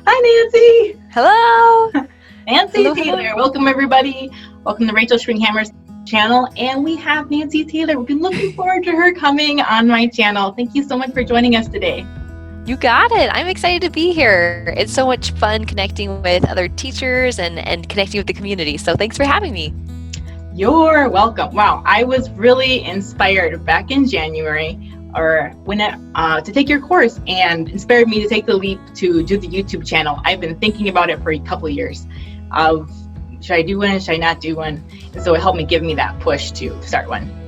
Hi, Nancy. Hello. Nancy Hello, Taylor. hello. Welcome, everybody. Welcome to Rachel Schwinghammer's channel. And we have Nancy Taylor. We've been looking forward to her coming on my channel. Thank you so much for joining us today. You got it. I'm excited to be here. It's so much fun connecting with other teachers and connecting with the community. So thanks for having me. You're welcome. Wow, I was really inspired back in January to take your course, and inspired me to take the leap to do the YouTube channel. I've been thinking about it for a couple of years of should I do one, should I not do one? And so it helped me give me that push to start one.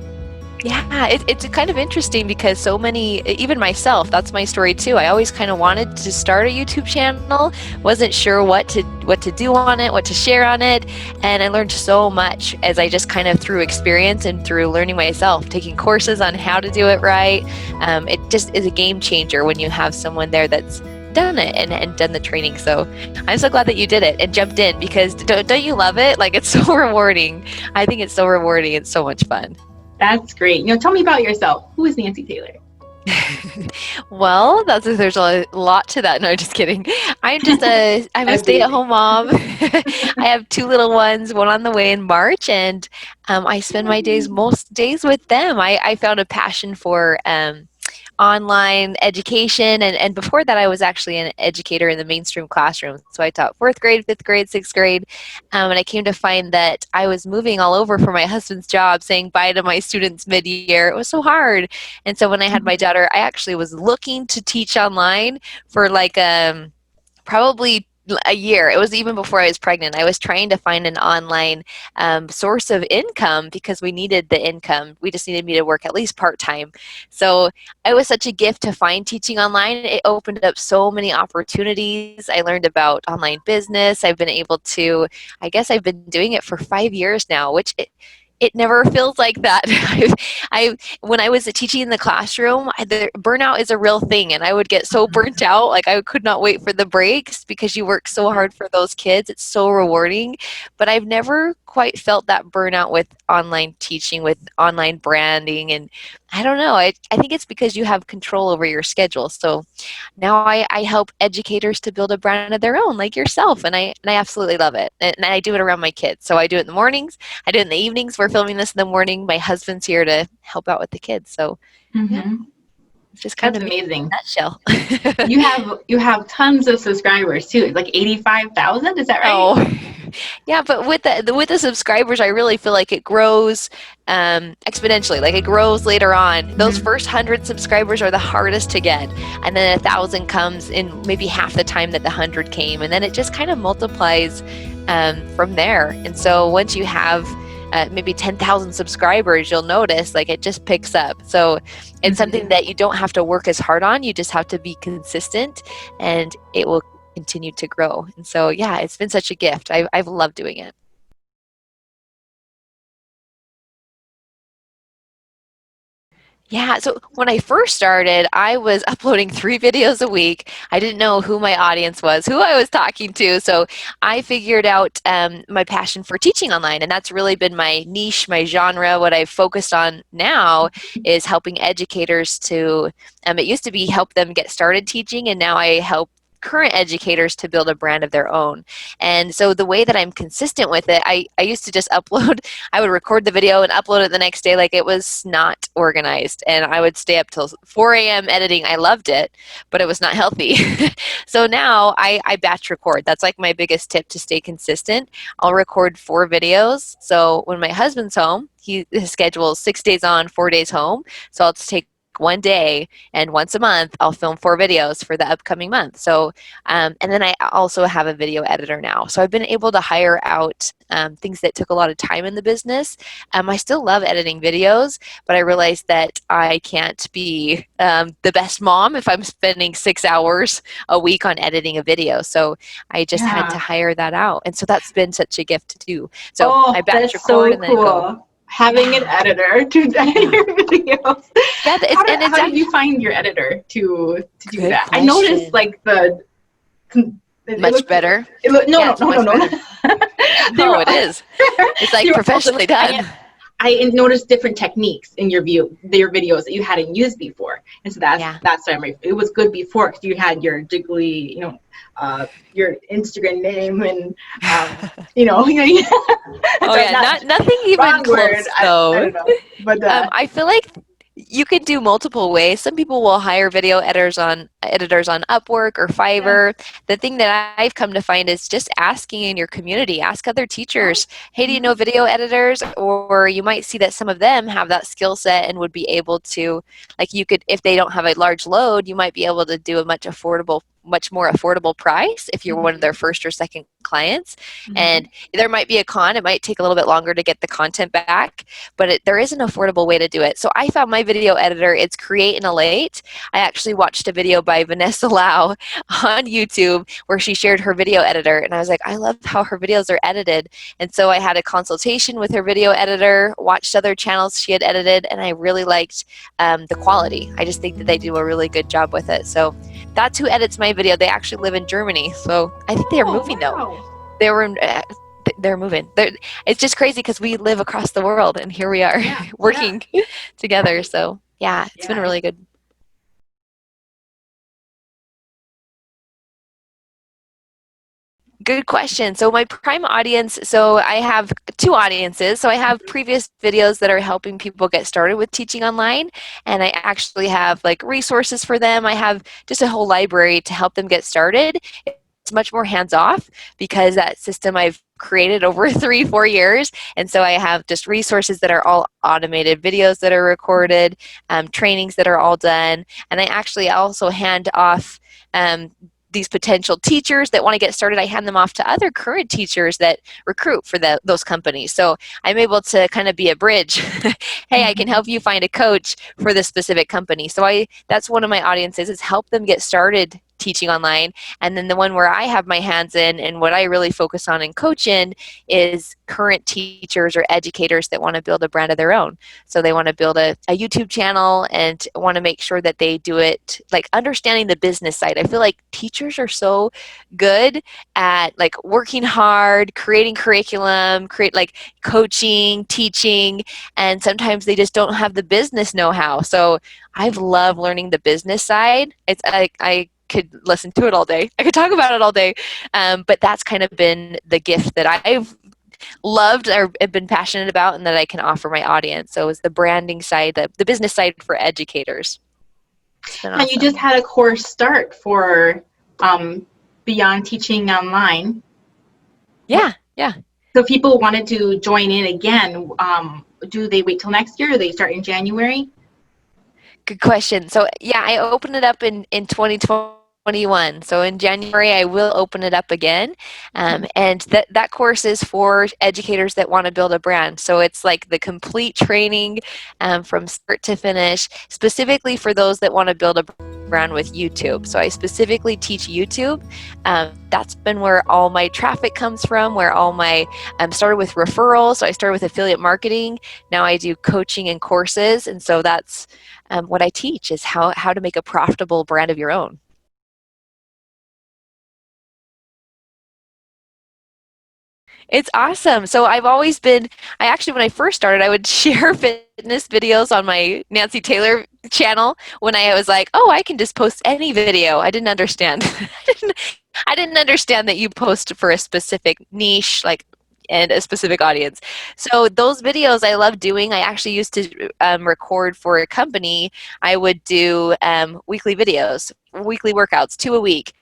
Yeah, it's kind of interesting because so many, even myself, that's my story too. I always kind of wanted to start a YouTube channel, wasn't sure what to do on it, what to share on it, and I learned so much as I just kind of through experience and through learning myself, taking courses on how to do it right. It just is a game changer when you have someone there that's done it and done the training. So I'm so glad that you did it and jumped in because don't you love it? Like, it's so rewarding. I think it's so rewarding. It's so much fun. That's great. Tell me about yourself. Who is Nancy Taylor? Well, there's a lot to that. No, just kidding. I'm a stay-at-home mom. I have two little ones, one on the way in March, and I spend most days with them. I found a passion for online education, and before that I was actually an educator in the mainstream classroom. So I taught 4th grade, 5th grade, 6th grade, and I came to find that I was moving all over for my husband's job, saying bye to my students mid-year. It was so hard. And so when I had my daughter, I actually was looking to teach online for probably a year. It was even before I was pregnant. I was trying to find an online source of income because we needed the income. We just needed me to work at least part-time. So it was such a gift to find teaching online. It opened up so many opportunities. I learned about online business. I've been doing it for 5 years now, which it never feels like that. When I was teaching in the classroom, the burnout is a real thing, and I would get so burnt out. Like, I could not wait for the breaks because you work so hard for those kids. It's so rewarding, but I've never quite felt that burnout with online teaching, with online branding, and I don't know. I think it's because you have control over your schedule. So now I help educators to build a brand of their own, like yourself, and I absolutely love it. And I do it around my kids. So I do it in the mornings. I do it in the evenings. We're filming this in the morning. My husband's here to help out with the kids. So yeah, it's just kind That's of amazing. in a nutshell. You have tons of subscribers too, like 85,000. Is that right? Oh, yeah, but with the subscribers, I really feel like it grows exponentially. Like, it grows later on. Those first 100 subscribers are the hardest to get, and then 1,000 comes in maybe half the time that the 100 came, and then it just kind of multiplies from there. And so once you have maybe 10,000 subscribers, you'll notice like it just picks up. So it's something that you don't have to work as hard on. You just have to be consistent, and it will continue to grow. And so, yeah, it's been such a gift. I've loved doing it. Yeah, so when I first started, I was uploading 3 videos a week. I didn't know who my audience was, who I was talking to. So I figured out my passion for teaching online, and that's really been my niche, my genre. What I've focused on now is helping educators to, it used to be help them get started teaching, and now I help current educators to build a brand of their own. And so the way that I'm consistent with it, I used to just upload, I would record the video and upload it the next day like it was not organized. And I would stay up till 4 a.m. editing. I loved it, but it was not healthy. So now I batch record. That's like my biggest tip to stay consistent. I'll record 4 videos. So when my husband's home, his schedule is 6 days on, 4 days home. So I'll just take one day, and once a month I'll film 4 videos for the upcoming month. So and then I also have a video editor now, so I've been able to hire out things that took a lot of time in the business. I still love editing videos, but I realized that I can't be the best mom if I'm spending 6 hours a week on editing a video. So I just had to hire that out, and so that's been such a gift to do. So I batch record and then go. Having an editor to edit your videos. Yeah, how did you find your editor to do that? Question. I noticed like much better. No. No, it is. It's like professionally done. I noticed different techniques in your videos that you hadn't used before, and so that's why it was good before, because you had your jiggly, your Instagram name and Oh yeah, nothing even wrong word. close I though. don't know, but I feel like you could do multiple ways. Some people will hire video editors on Upwork or Fiverr. The thing that I've come to find is just asking in your community. Ask other teachers, hey, do you know video editors? Or you might see that some of them have that skill set and would be able to, like, you could, if they don't have a large load, you might be able to do a much more affordable price if you're one of their first or second clients. And there might be a con. It might take a little bit longer to get the content back, but there is an affordable way to do it. So I found my video editor. It's Create and Elate. I actually watched a video by Vanessa Lau on YouTube where she shared her video editor, and I was like, I love how her videos are edited. And so I had a consultation with her video editor, watched other channels she had edited, and I really liked the quality. I just think that they do a really good job with it. So that's who edits my video. They actually live in Germany, so I think they're moving though. They're moving. It's just crazy because we live across the world, and here we are working together. So yeah, it's been really good. Good question. So my prime audience, so I have two audiences. So I have previous videos that are helping people get started with teaching online, and I actually have like resources for them. I have just a whole library to help them get started. It's much more hands-off because that system I've created over 3-4 years, and so I have just resources that are all automated, videos that are recorded, trainings that are all done, and I actually also hand off these potential teachers that want to get started. I hand them off to other current teachers that recruit for those companies. So I'm able to kind of be a bridge. Hey, I can help you find a coach for this specific company. So that's one of my audiences, is help them get started teaching online. And then the one where I have my hands in and what I really focus on and coach in is current teachers or educators that want to build a brand of their own. So they want to build a YouTube channel and want to make sure that they do it, like understanding the business side. I feel like teachers are so good at like working hard, creating curriculum, like coaching, teaching, and sometimes they just don't have the business know-how. So I've loved learning the business side. It's I could listen to it all day. I could talk about it all day. But that's kind of been the gift that I've loved or have been passionate about and that I can offer my audience. So it's the branding side, the business side for educators. It's been awesome. And you just had a course start for Beyond Teaching Online. Yeah. So if people wanted to join in again, do they wait till next year, or they start in January? Good question. So yeah, I opened it up in 2021. So in January, I will open it up again. And that course is for educators that want to build a brand. So it's like the complete training from start to finish, specifically for those that want to build a brand with YouTube. So I specifically teach YouTube. That's been where all my traffic comes from, where all my started with referrals. So I started with affiliate marketing. Now I do coaching and courses. And so that's what I teach, is how to make a profitable brand of your own. It's awesome. So I've always been, when I first started, I would share fitness videos on my Nancy Taylor channel when I was like, oh, I can just post any video. I didn't understand. I didn't understand that you post for a specific niche, and a specific audience. So those videos I love doing. I actually used to record for a company. I would do weekly videos, weekly workouts, 2 a week.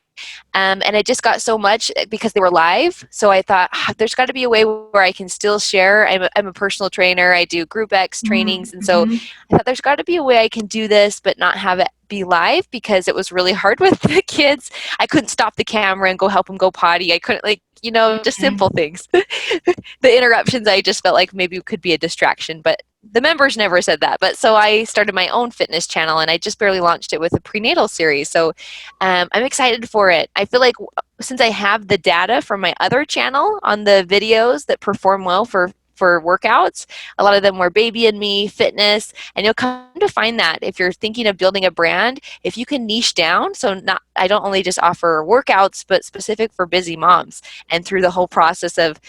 And it just got so much because they were live. So I thought, there's got to be a way where I can still share. I'm a personal trainer. I do Group X trainings. And so I thought there's got to be a way I can do this, but not have it be live, because it was really hard with the kids. I couldn't stop the camera and go help them go potty. I couldn't, just simple things. The interruptions, I just felt like maybe could be a distraction, but the members never said that. But so I started my own fitness channel, and I just barely launched it with a prenatal series. So I'm excited for it. I feel like since I have the data from my other channel on the videos that perform well for for workouts. A lot of them were baby and me, fitness, and you'll come to find that if you're thinking of building a brand, if you can niche down, so not I don't only just offer workouts, but specific for busy moms, and through the whole process of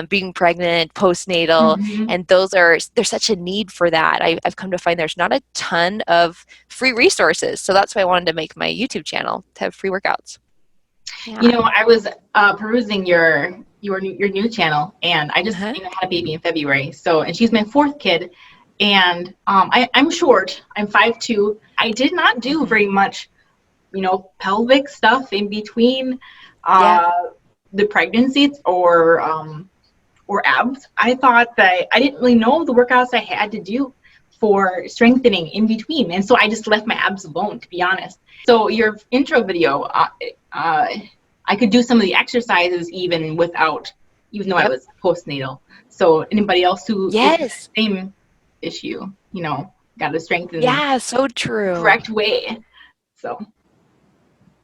being pregnant, postnatal, and there's such a need for that. I've come to find there's not a ton of free resources, so that's why I wanted to make my YouTube channel to have free workouts. Yeah. You know, I was perusing your new channel, and I just had a baby in February. So, and she's my fourth kid, and I'm short. I'm 5'2". I did not do very much, pelvic stuff in between the pregnancies or abs. I thought that I didn't really know the workouts I had to do for strengthening in between, and so I just left my abs alone, to be honest. So your intro video, I could do some of the exercises even though I was postnatal. So anybody else who has the same issue, got to strengthen. Yeah, so true. Correct way. So.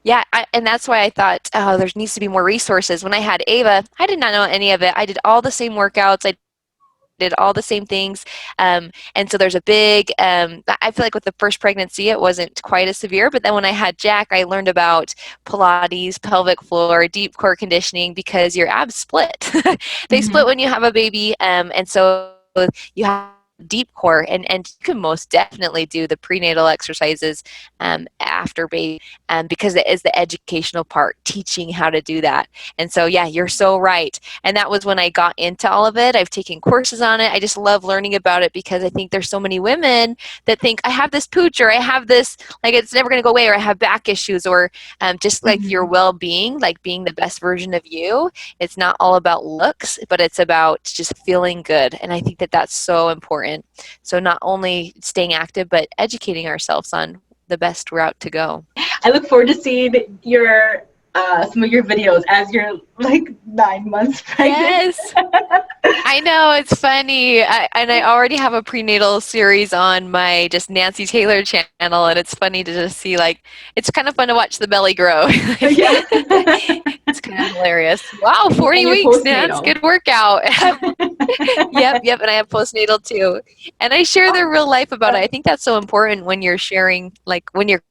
Yeah, and that's why I thought, there needs to be more resources. When I had Ava, I did not know any of it. I did all the same workouts. I did all the same things. And so there's a big, I feel like with the first pregnancy, it wasn't quite as severe. But then when I had Jack, I learned about Pilates, pelvic floor, deep core conditioning, because your abs split. They split when you have a baby. And so you have deep core, and you can most definitely do the prenatal exercises after baby, because it is the educational part, teaching how to do that. And so yeah, you're so right. And that was when I got into all of it. I've taken courses on it. I just love learning about it, because I think there's so many women that think, I have this pooch, or I have this, like, it's never going to go away, or I have back issues, or just like your well-being, like being the best version of you. It's not all about looks, but it's about just feeling good. And I think that that's so important. So not only staying active, but educating ourselves on the best route to go. I look forward to seeing your some of your videos as you're like 9 months pregnant. Yes, I know, it's funny. I already have a prenatal series on my just Nancy Taylor channel, and it's funny to just see, like, it's kind of fun to watch the belly grow. It's kind of hilarious. Wow, 40 weeks, Nance, good workout. Yep, and I have postnatal too. And I share the real life about it. I think that's so important when you're sharing, like when you're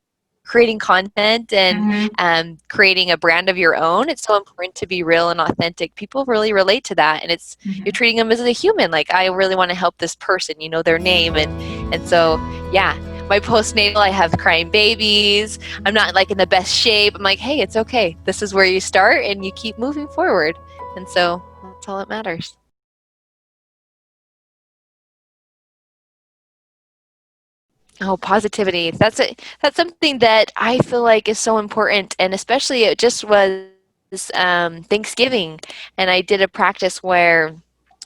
creating content and creating a brand of your own. It's so important to be real and authentic. People really relate to that, and it's you're treating them as a human. Like, I really want to help this person, you know their name, and so yeah. My postnatal, I have crying babies. I'm not like in the best shape. I'm like, hey, it's okay. This is where you start, and you keep moving forward. And so that's all that matters. Oh, positivity. That's something that I feel like is so important, and especially it just was Thanksgiving, and I did a practice where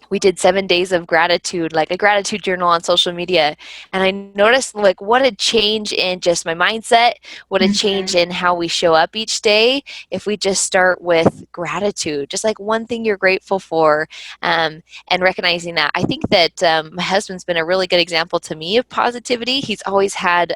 we did 7 days of gratitude, like a gratitude journal on social media. And I noticed like what a change in just my mindset, what a change in how we show up each day if we just start with gratitude, just like one thing you're grateful for, and recognizing that. I think that my husband's been a really good example to me of positivity. He's always had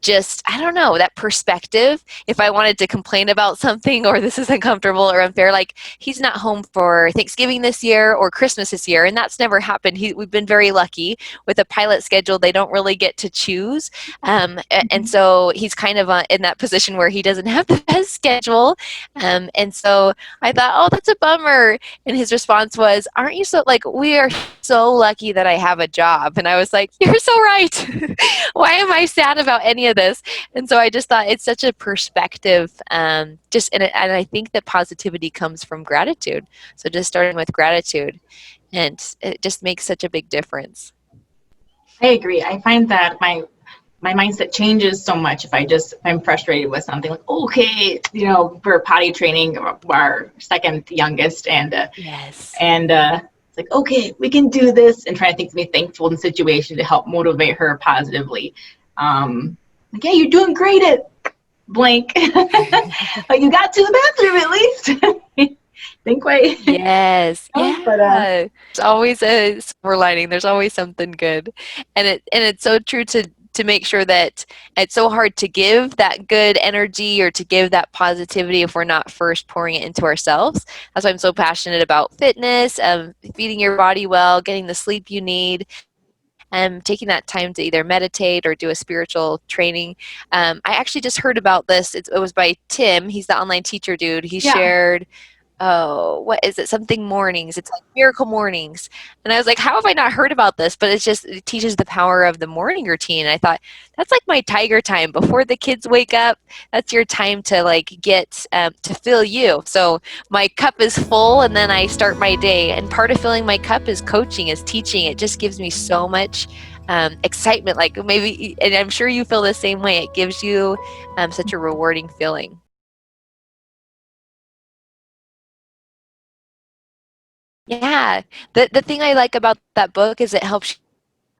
just, I don't know, that perspective. If I wanted to complain about something, or this is uncomfortable or unfair, like, he's not home for Thanksgiving this year or Christmas this year, and that's never happened. We've been very lucky with a pilot schedule. They don't really get to choose, and so he's kind of in that position where he doesn't have the best schedule, and so I thought, oh, that's a bummer. And his response was, aren't you so, like, we are so lucky that I have a job. And I was like, you're so right. Why am I sad about any of this? And so I just thought it's such a perspective, and I think that positivity comes from gratitude. So just starting with gratitude, and it just makes such a big difference. I agree. I find that my mindset changes so much if I'm frustrated with something, like, okay, for potty training, our second youngest, and it's like, okay, we can do this, and trying to think to be thankful in the situation to help motivate her positively. Like, yeah, you're doing great at blank. Like, you got to the bathroom at least. Think way. Yes. Yeah. But, there's always a silver lining. There's always something good, and it's so true to to make sure that it's so hard to give that good energy or to give that positivity if we're not first pouring it into ourselves. That's why I'm so passionate about fitness, feeding your body well, getting the sleep you need, and taking that time to either meditate or do a spiritual training. I actually just heard about this. It was by Tim. He's the online teacher dude. He shared, oh, what is it? Something mornings. It's like Miracle Mornings. And I was like, how have I not heard about this? But it teaches the power of the morning routine. And I thought, that's like my tiger time. Before the kids wake up, that's your time to like get, to fill you. So my cup is full and then I start my day. And part of filling my cup is coaching, is teaching. It just gives me so much excitement. Like maybe, and I'm sure you feel the same way. It gives you such a rewarding feeling. Yeah, the thing I like about that book is it helps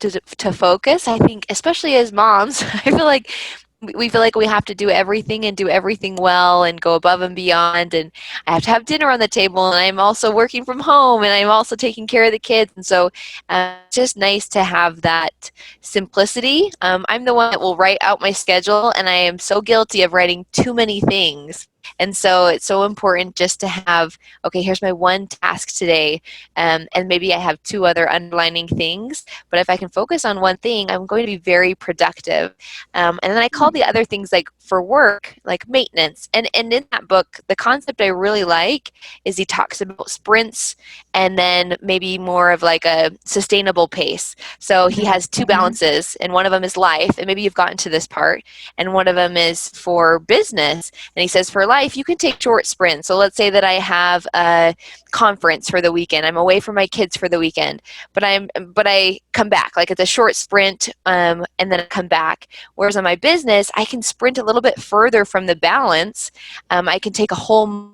to focus. I think, especially as moms, I feel like we feel like we have to do everything and do everything well and go above and beyond. And I have to have dinner on the table, and I'm also working from home, and I'm also taking care of the kids. And so it's just nice to have that simplicity. I'm the one that will write out my schedule, and I am so guilty of writing too many things. And so it's so important just to have, okay, here's my one task today, and maybe I have two other underlining things, but if I can focus on one thing, I'm going to be very productive. And then I call the other things, like for work, like maintenance. And in that book, the concept I really like is he talks about sprints and then maybe more of like a sustainable pace. So he has two balances, and one of them is life, and maybe you've gotten to this part, and one of them is for business. And he says for life, you can take short sprints. So let's say that I have a conference for the weekend. I'm away from my kids for the weekend, but I come back. Like it's a short sprint, and then I come back. Whereas on my business, I can sprint a little bit further from the balance. I can take a whole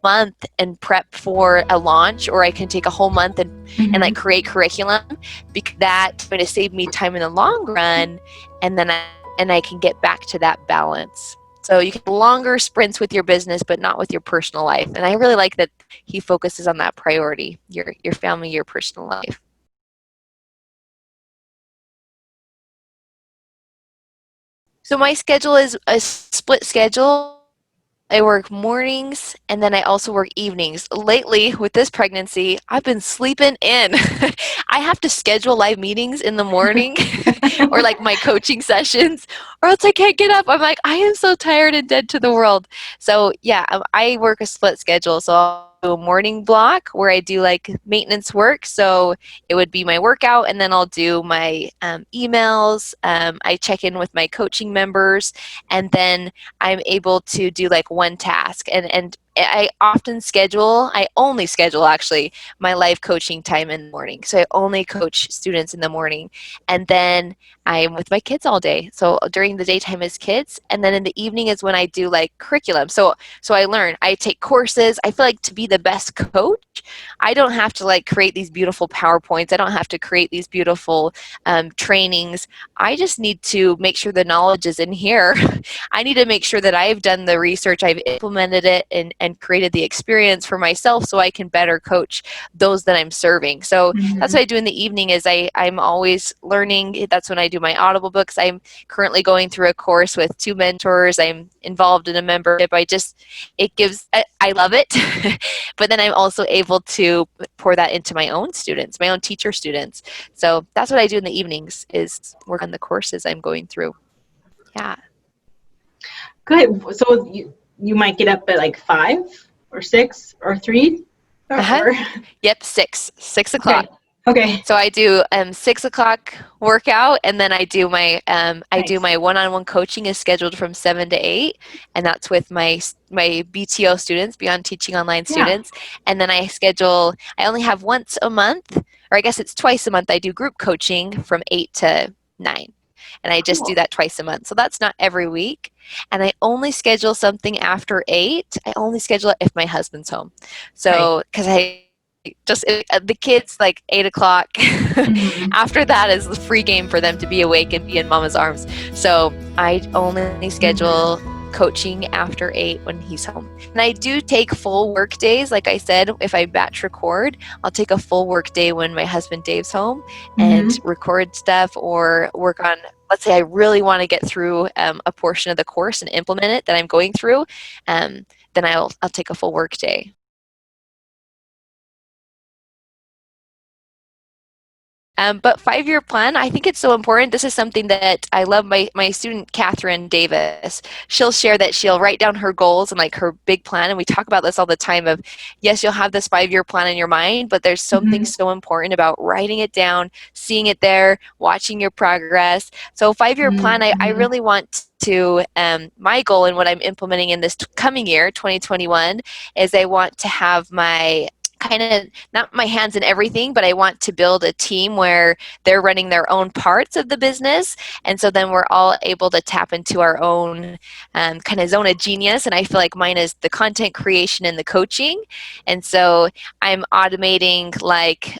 month and prep for a launch, or I can take a whole month and like create curriculum, because that's going to save me time in the long run, and then I can get back to that balance. So you can have longer sprints with your business, but not with your personal life. And I really like that he focuses on that priority, your family, your personal life. So my schedule is a split schedule. I work mornings, and then I also work evenings. Lately, with this pregnancy, I've been sleeping in. I have to schedule live meetings in the morning or like my coaching sessions, or else I can't get up. I'm like, I am so tired and dead to the world. So yeah, I work a split schedule. So I'll do a morning block where I do like maintenance work. So it would be my workout, and then I'll do my emails. I check in with my coaching members, and then I'm able to do like one task. And I only schedule actually my live coaching time in the morning. So I only coach students in the morning. And then I'm with my kids all day. So during the daytime is kids, and then in the evening is when I do like curriculum. So I learn, I take courses. I feel like to be the best coach, I don't have to like create these beautiful PowerPoints. I don't have to create these beautiful trainings. I just need to make sure the knowledge is in here. I need to make sure that I've done the research, I've implemented it, and created the experience for myself so I can better coach those that I'm serving. So that's what I do in the evening is I'm always learning. That's when I do my Audible books. I'm currently going through a course with 2 mentors. I'm involved in a membership. I love it. But then I'm also able to pour that into my own students, my own teacher students. So that's what I do in the evenings, is work on the courses I'm going through. Yeah. Good. So you might get up at like 5 or 6 or 3? Yep, 6 o'clock. Okay. So I do 6 o'clock workout, and then I do my do my one-on-one coaching is scheduled from 7 to 8, and that's with my BTO students, Beyond Teaching Online students. And then I only have once a month, or I guess it's twice a month. I do group coaching from 8 to 9. And I just do that twice a month. So that's not every week. And I only schedule something after 8. I only schedule it if my husband's home. So, because the kids like 8 o'clock. After that is the free game for them to be awake and be in mama's arms. So I only schedule coaching after 8 when he's home. And I do take full work days. Like I said, if I batch record, I'll take a full work day when my husband Dave's home and record stuff or work on let's say I really want to get through a portion of the course and implement it that I'm going through, then I'll take a full work day. But 5-year plan, I think it's so important. This is something that I love. My student, Catherine Davis, she'll share that she'll write down her goals and like her big plan. And we talk about this all the time of, yes, you'll have this 5-year plan in your mind, but there's something so important about writing it down, seeing it there, watching your progress. So 5-year plan, I really want to, my goal and what I'm implementing in this coming year, 2021, is I want to have my kind of not my hands in everything, but I want to build a team where they're running their own parts of the business. And so then we're all able to tap into our own kind of zone of genius. And I feel like mine is the content creation and the coaching. And so I'm automating like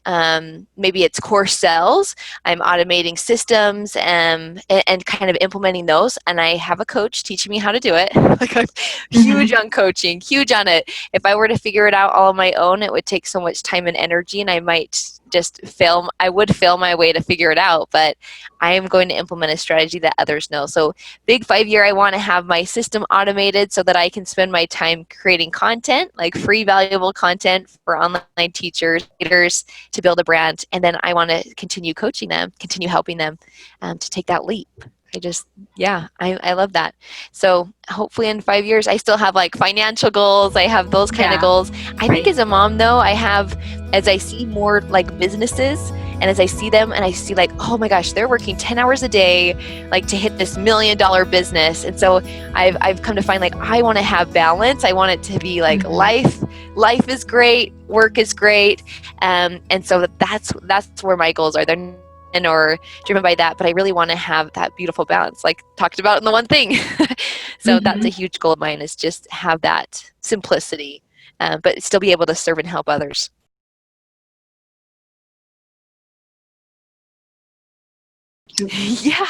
maybe it's course sales. I'm automating systems and kind of implementing those. And I have a coach teaching me how to do it. Like I'm huge on coaching, huge on it. If I were to figure it out all on my own, it would take so much time and energy, and I might just fail. I would fail my way to figure it out, but I am going to implement a strategy that others know. So big 5-year, I want to have my system automated so that I can spend my time creating content, like free, valuable content for online teachers, leaders to build a brand. And then I want to continue coaching them, continue helping them to take that leap. I love that. So hopefully in 5 years, I still have like financial goals. I have those kind of goals. I think as a mom though, I have, as I see more like businesses and as I see them and I see like, oh my gosh, they're working 10 hours a day, like to hit this $1 million business. And so I've come to find like, I want to have balance. I want it to be like life is great, work is great. And so that's where my goals are. They're or driven by that, but I really want to have that beautiful balance, like talked about in the one thing. So that's a huge goal of mine, is just have that simplicity, but still be able to serve and help others. Yeah,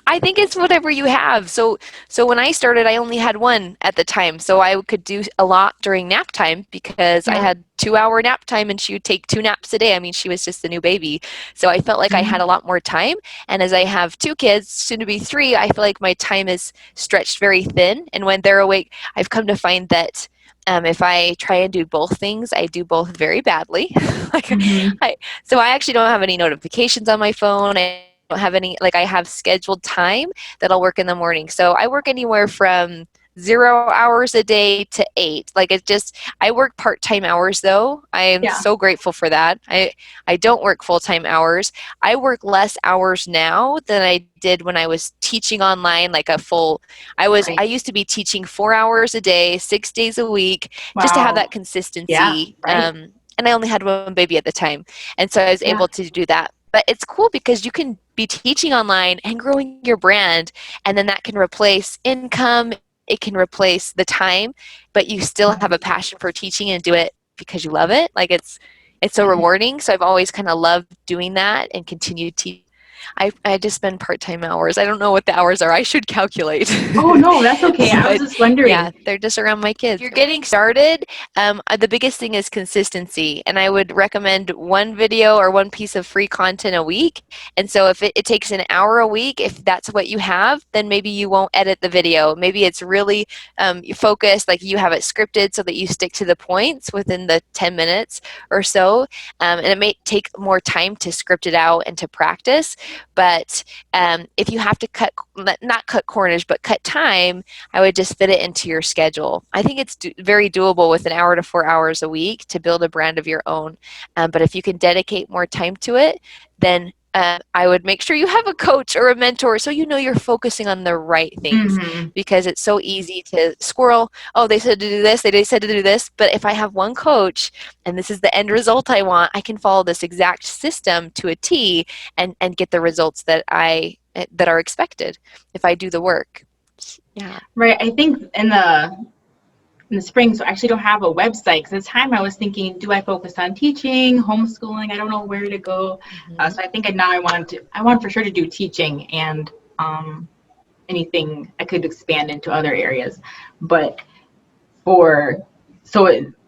I think it's whatever you have. So when I started, I only had one at the time. So I could do a lot during nap time because I had 2-hour nap time and she would take 2 naps a day. I mean, she was just a new baby. So I felt like I had a lot more time. And as I have 2 kids, soon to be 3, I feel like my time is stretched very thin. And when they're awake, I've come to find that if I try and do both things, I do both very badly. So I actually don't have any notifications on my phone. I don't have any, like I have scheduled time that I'll work in the morning. So I work anywhere from 0 hours a day to 8. Like it's just, I work part-time hours though. I am so grateful for that. I don't work full-time hours. I work less hours now than I did when I was teaching online, like a full, I used to be teaching 4 hours a day, 6 days a week, just to have that consistency. And I only had one baby at the time. And so I was able to do that. But it's cool because you can be teaching online and growing your brand, and then that can replace income. It can replace the time, but you still have a passion for teaching and do it because you love it. Like it's so rewarding. So I've always kind of loved doing that and continue to teach. I just spend part-time hours. I don't know what the hours are. I should calculate. Oh, no, that's okay. I was just wondering. Yeah, they're just around my kids. If you're getting started, the biggest thing is consistency. And I would recommend one video or one piece of free content a week. And so if it takes an hour a week, if that's what you have, then maybe you won't edit the video. Maybe it's really focused, like you have it scripted so that you stick to the points within the 10 minutes or so. And it may take more time to script it out and to practice. But if you have to not cut corners, but cut time, I would just fit it into your schedule. I think it's very doable with 1 hour to 4 hours a week to build a brand of your own. But if you can dedicate more time to it, then I would make sure you have a coach or a mentor so you know you're focusing on the right things, because it's so easy to squirrel. Oh, they said to do this, they said to do this. But if I have one coach and this is the end result I want, I can follow this exact system to a T and get the results that are expected if I do the work. Yeah. Right. I think in the spring, so I actually don't have a website, because at the time I was thinking, do I focus on teaching, homeschooling? I don't know where to go. So I think now I want for sure to do teaching and anything I could expand into other areas. But for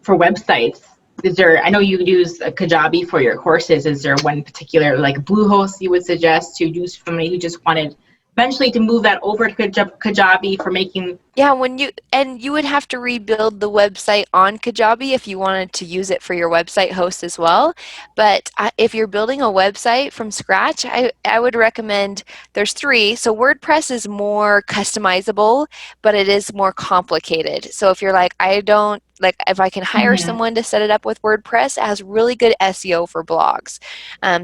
websites, I know you use Kajabi for your courses. Is there one particular like Bluehost you would suggest to use for somebody who just wanted eventually to move that over to Kajabi for making. Yeah, you would have to rebuild the website on Kajabi if you wanted to use it for your website host as well. But if you're building a website from scratch, I would recommend there's three. So WordPress is more customizable, but it is more complicated. So if you're like, I don't like, if I can hire someone to set it up with WordPress, it has really good SEO for blogs.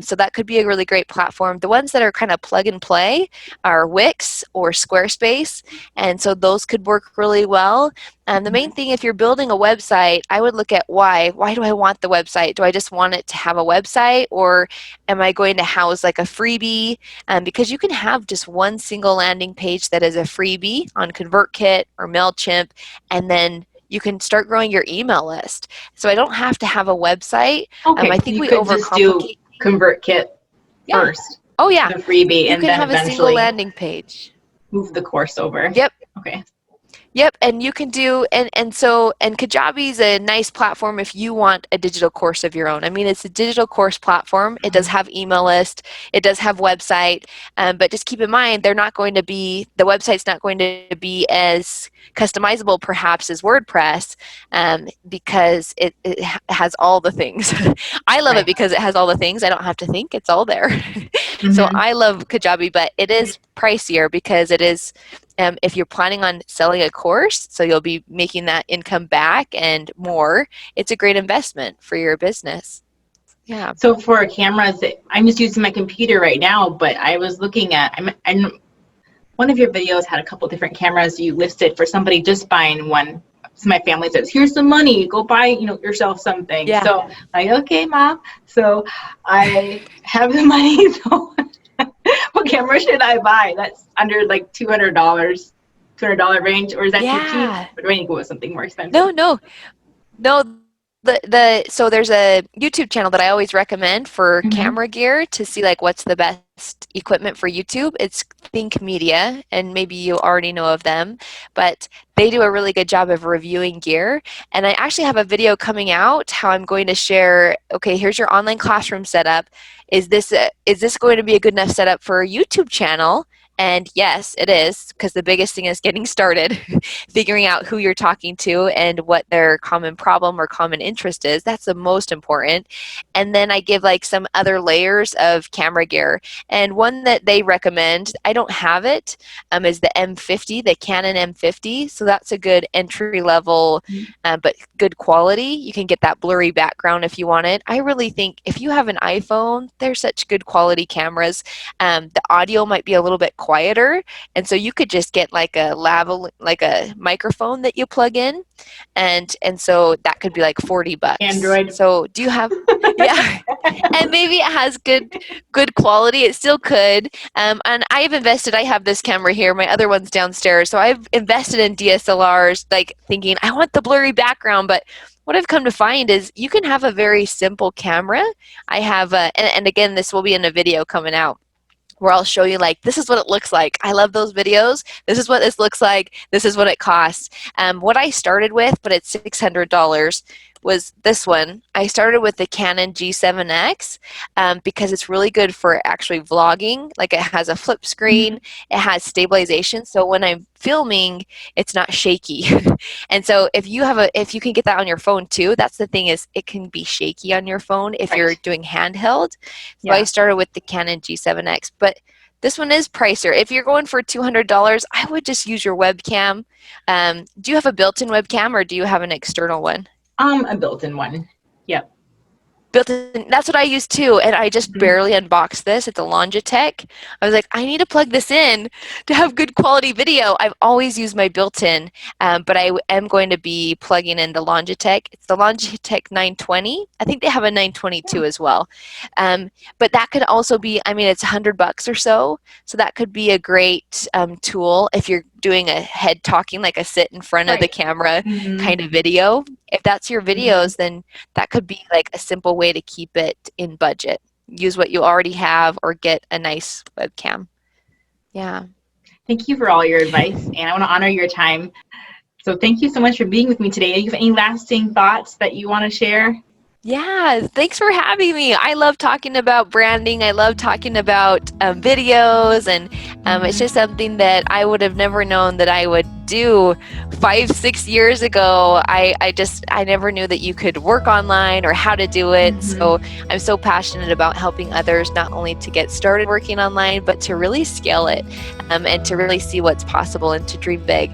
So that could be a really great platform. The ones that are kind of plug and play are Wix or Squarespace, and so those could work really well. The main thing, if you're building a website, I would look at why. Why do I want the website? Do I just want it to have a website, or am I going to house like a freebie? Because you can have just one single landing page that is a freebie on ConvertKit or Mailchimp, and then you can start growing your email list. So I don't have to have a website. Okay, I think you we could just do ConvertKit first. Oh yeah, the freebie, you and can then have a single eventually landing page. move the course over. Yep. Okay. Yep, and you can do, and Kajabi is a nice platform if you want a digital course of your own. I mean, it's a digital course platform. It does have email list, it does have website, but just keep in mind the website's not going to be as customizable perhaps as WordPress, because it has all the things. I love it because it has all the things. I don't have to think, it's all there. So I love Kajabi, but it is pricier because it is, if you're planning on selling a course, so you'll be making that income back and more, it's a great investment for your business. Yeah. So for cameras, I'm just using my computer right now, but I was looking at, one of your videos had a couple different cameras you listed for somebody just buying one. So my family says, here's some money, go buy, yourself something. Yeah. So like, okay, Mom. So I have the money. So what camera should I buy? That's under like $200 range, or is that too cheap? Or do I need to go with something more expensive? No. So there's a YouTube channel that I always recommend for camera gear to see like what's the best equipment for YouTube. It's Think Media, and maybe you already know of them, but they do a really good job of reviewing gear. And I actually have a video coming out how I'm going to share, okay, here's your online classroom setup. Is this going to be a good enough setup for a YouTube channel? And yes, it is, because the biggest thing is getting started, figuring out who you're talking to and what their common problem or common interest is. That's the most important. And then I give like some other layers of camera gear. And one that they recommend, I don't have it, is the M50, the Canon M50. So that's a good entry level, but good quality. You can get that blurry background if you want it. I really think if you have an iPhone, they're such good quality cameras. The audio might be a little bit quieter, and so you could just get like a microphone that you plug in, and so that could be like $40. Android. So do you have yeah, and maybe it has good quality. It still could. And I have this camera here, my other one's downstairs, so I've invested in DSLRs, like thinking I want the blurry background, but what I've come to find is you can have a very simple camera. I have and again, this will be in a video coming out where I'll show you like, this is what it looks like. I love those videos. This is what this looks like. This is what it costs. What I started with, but it's $600, was this one. I started with the Canon G7x because it's really good for actually vlogging. Like it has a flip screen, it has stabilization, so when I'm filming, it's not shaky. And so if you can get that on your phone too, that's the thing, is it can be shaky on your phone if you're doing handheld. So I started with the Canon G7x, but this one is pricier. If you're going for $200, I would just use your webcam. Do you have a built-in webcam, or do you have an external one? A built-in one. Yep. Built-in. That's what I use too, and I just barely unboxed this. It's a Logitech. I was like, I need to plug this in to have good quality video. I've always used my built-in, but I am going to be plugging in the Logitech. It's the Logitech 920. I think they have a 922 as well. But that could also be, I mean, it's $100 or so, so that could be a great tool if you're doing a head talking, like a sit in front of the camera kind of video. If that's your videos, then that could be like a simple way to keep it in budget. Use what you already have or get a nice webcam. Yeah. Thank you for all your advice, and I want to honor your time. So thank you so much for being with me today. Do you have any lasting thoughts that you want to share? Yeah, thanks for having me. I love talking about branding. I love talking about videos, and it's just something that I would have never known that I would do 5-6 years ago. I never knew that you could work online or how to do it. So I'm so passionate about helping others not only to get started working online, but to really scale it, and to really see what's possible and to dream big.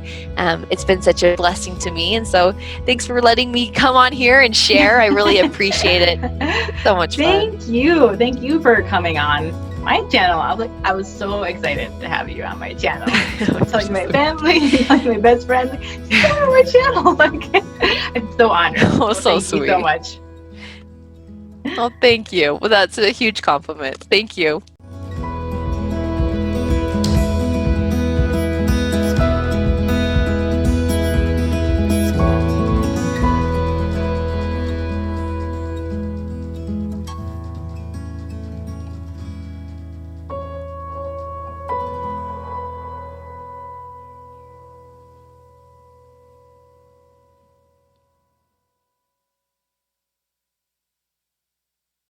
It's been such a blessing to me, and so thanks for letting me come on here and share. I really appreciate it. So much fun. Thank you for coming on my channel. I was so excited to have you on my channel. I'm telling my family, telling my best friend, she's on my channel. Like, I'm so honored. Oh, so thank sweet. you so much. Oh, thank you. Well, that's a huge compliment. Thank you.